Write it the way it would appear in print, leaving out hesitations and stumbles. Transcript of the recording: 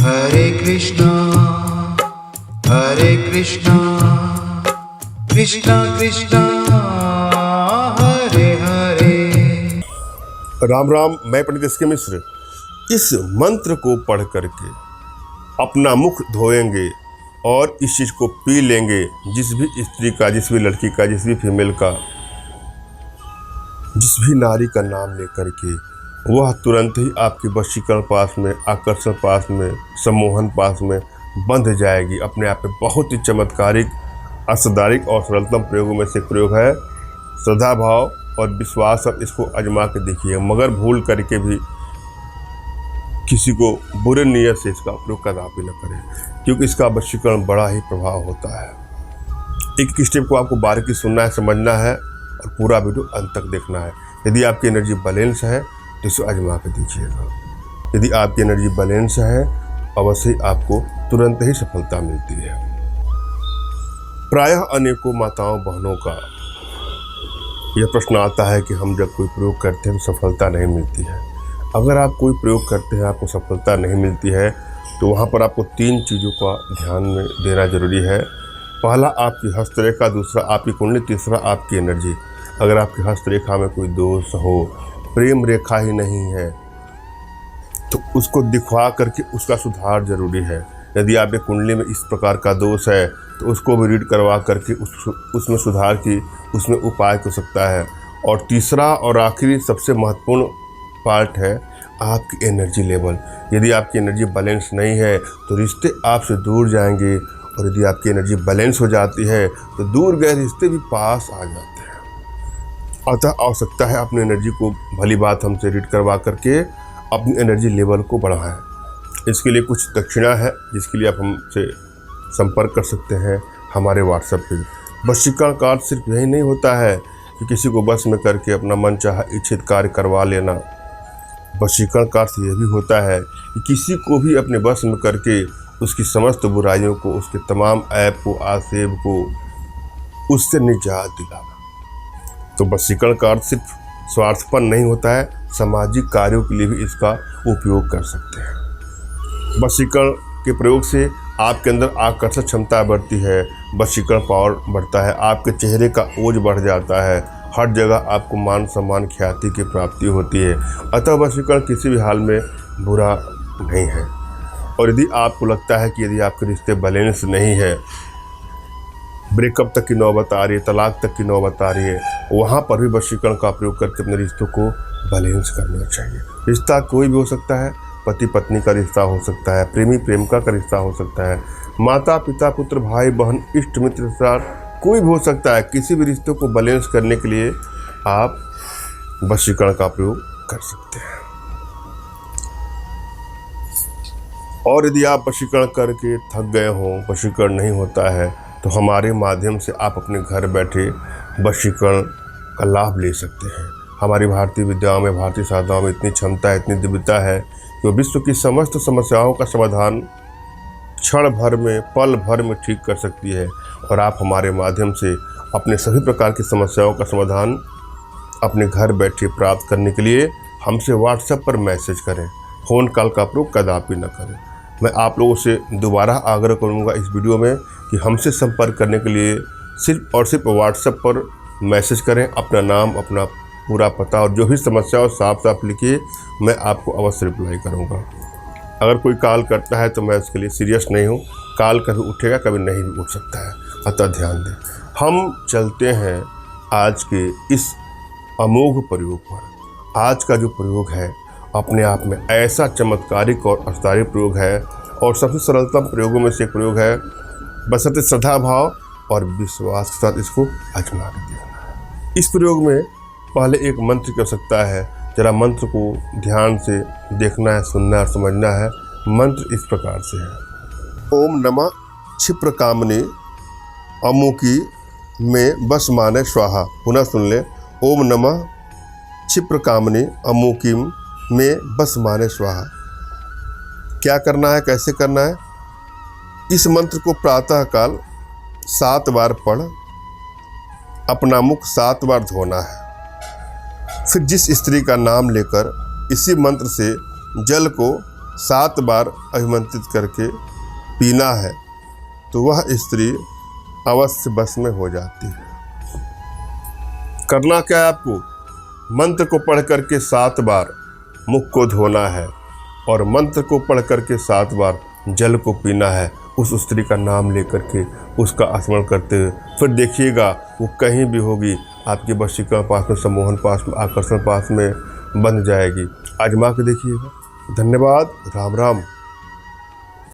हरे कृष्णा कृष्णा कृष्णा हरे हरे। राम राम। मैं पंडित एस.के. मिश्र। इस मंत्र को पढ़ करके अपना मुख धोएंगे और इस चीज़ को पी लेंगे, जिस भी स्त्री का, जिस भी लड़की का, जिस भी फीमेल का, जिस भी नारी का नाम लेकर के वह तुरंत ही आपकी वशीकरण पास में, आकर्षण पास में, सम्मोहन पास में बंध जाएगी। अपने आप में बहुत ही चमत्कारिक, असरदायक और सरलतम प्रयोगों में से प्रयोग है। श्रद्धा भाव और विश्वास अब इसको आजमा के देखिए, मगर भूल करके भी किसी को बुरे नियत से इसका प्रयोग कदापि न करें, क्योंकि इसका वशीकरण बड़ा ही प्रभाव होता है। एक स्टेप को आपको बारीकी सुनना है, समझना है और पूरा वीडियो अंत तक देखना है। यदि आपकी एनर्जी बैलेंस है तो इसे आजमा के देखिएगा। यदि आपकी एनर्जी बैलेंस है, अवश्य आपको तुरंत ही सफलता मिलती है। प्रायः अनेकों माताओं बहनों का यह प्रश्न आता है कि हम जब कोई प्रयोग करते हैं तो सफलता नहीं मिलती है। अगर आप कोई प्रयोग करते हैं, आपको सफलता नहीं मिलती है, तो वहाँ पर आपको 3 चीज़ों का ध्यान में देना जरूरी है। पहला आपकी हस्तरेखा, दूसरा आपकी कुंडली, तीसरा आपकी एनर्जी। अगर आपकी हस्तरेखा में कोई दोष हो, प्रेम रेखा ही नहीं है, तो उसको दिखवा करके उसका सुधार जरूरी है। यदि आपकी कुंडली में इस प्रकार का दोष है तो उसको भी रीड करवा करके उसमें सुधार की, उसमें उपाय हो सकता है। और तीसरा और आखिरी सबसे महत्वपूर्ण पार्ट है आपकी एनर्जी लेवल। यदि आपकी एनर्जी बैलेंस नहीं है तो रिश्ते आपसे दूर जाएंगे, और यदि आपकी एनर्जी बैलेंस हो जाती है तो दूर गए रिश्ते भी पास आ जाते हैं। अतः आवश्यकता है अपनी एनर्जी को, भली बात हमसे रीड करवा करके अपनी एनर्जी लेवल को बढ़ाएं। इसके लिए कुछ दक्षिणा है, जिसके लिए आप हमसे संपर्क कर सकते हैं हमारे व्हाट्सएप पे। वशीकरण का अर्थ सिर्फ यही नहीं होता है कि किसी को बस में करके अपना मनचाहा इच्छित कार्य करवा लेना। वशीकरण का अर्थ यह भी होता है कि किसी को भी अपने बस में करके उसकी समस्त बुराइयों को, उसके तमाम ऐब को, आसेब को, उससे निजात दिलाना। तो वशीकरण का अर्थ सिर्फ स्वार्थपन नहीं होता है, सामाजिक कार्यों के लिए भी इसका उपयोग कर सकते हैं। वशीकरण के प्रयोग से आपके अंदर आकर्षक क्षमता बढ़ती है, वशीकरण पावर बढ़ता है, आपके चेहरे का ओज बढ़ जाता है, हर जगह आपको मान सम्मान, ख्याति की प्राप्ति होती है। अतः वशीकरण किसी भी हाल में बुरा नहीं है। और यदि आपको लगता है कि यदि आपके रिश्ते बैलेंस नहीं है, ब्रेकअप तक की नौबत आ रही है, तलाक तक की नौबत आ रही है, वहाँ पर भी वशीकरण का प्रयोग करके अपने रिश्तों को बैलेंस करना चाहिए। रिश्ता कोई भी हो सकता है, पति पत्नी का रिश्ता हो सकता है, प्रेमी प्रेमिका का रिश्ता हो सकता है, माता पिता पुत्र भाई बहन इष्ट मित्र रिश्तेदार, कोई भी हो सकता है। किसी भी रिश्तों को बैलेंस करने के लिए आप वशीकरण का प्रयोग कर सकते हैं। और यदि आप वशीकरण करके थक गए हों, वशीकरण नहीं होता है, तो हमारे माध्यम से आप अपने घर बैठे वशीकरण का लाभ ले सकते हैं। हमारी भारतीय विद्याओं में, भारतीय साधनाओं में इतनी क्षमता है, इतनी दिव्यता है कि वो विश्व की समस्त समस्याओं का समाधान क्षण भर में, पल भर में ठीक कर सकती है। और आप हमारे माध्यम से अपने सभी प्रकार की समस्याओं का समाधान अपने घर बैठे प्राप्त करने के लिए हमसे व्हाट्सएप पर मैसेज करें। फ़ोन कॉल का प्रयोग कदापि न करें। मैं आप लोगों से दोबारा आग्रह करूंगा इस वीडियो में कि हमसे संपर्क करने के लिए सिर्फ और सिर्फ व्हाट्सएप पर मैसेज करें। अपना नाम, अपना पूरा पता और जो भी समस्या हो साफ साफ लिखिए, मैं आपको अवश्य रिप्लाई करूंगा। अगर कोई कॉल करता है तो मैं उसके लिए सीरियस नहीं हूं। कॉल कभी उठेगा, कभी नहीं भी उठ सकता है, अतः ध्यान दें। हम चलते हैं आज के इस अमोघ प्रयोग पर। आज का जो प्रयोग है अपने आप में ऐसा चमत्कारिक और असरदायक प्रयोग है, और सबसे सरलतम प्रयोगों में से एक प्रयोग है। बशर्ते श्रद्धा भाव और विश्वास के साथ इसको आजमा के देखना है। इस प्रयोग में पहले एक मंत्र की आवश्यकता है। जरा मंत्र को ध्यान से देखना है, सुनना है, समझना है। मंत्र इस प्रकार से है। ओम नमः क्षिप्र कामने अमुकी में बस माने स्वाहा। पुनः सुन ले। ओम नमः क्षिप्र कामने अमुकीम में बस माने स्वाहा। क्या करना है, कैसे करना है? इस मंत्र को प्रातः काल 7 बार पढ़ अपना मुख 7 बार धोना है। फिर जिस स्त्री का नाम लेकर इसी मंत्र से जल को 7 बार अभिमंत्रित करके पीना है तो वह स्त्री अवश्य बस में हो जाती है। करना क्या है आपको? मंत्र को पढ़ करके 7 बार मुख को धोना है और मंत्र को पढ़ करके 7 बार जल को पीना है। उस स्त्री का नाम लेकर के उसका स्मरण करते हुए फिर देखिएगा वो कहीं भी होगी, आपके वशीकरण पास में, सम्मोहन पास में, आकर्षण पास में बन जाएगी। आजमा के देखिएगा। धन्यवाद। राम राम।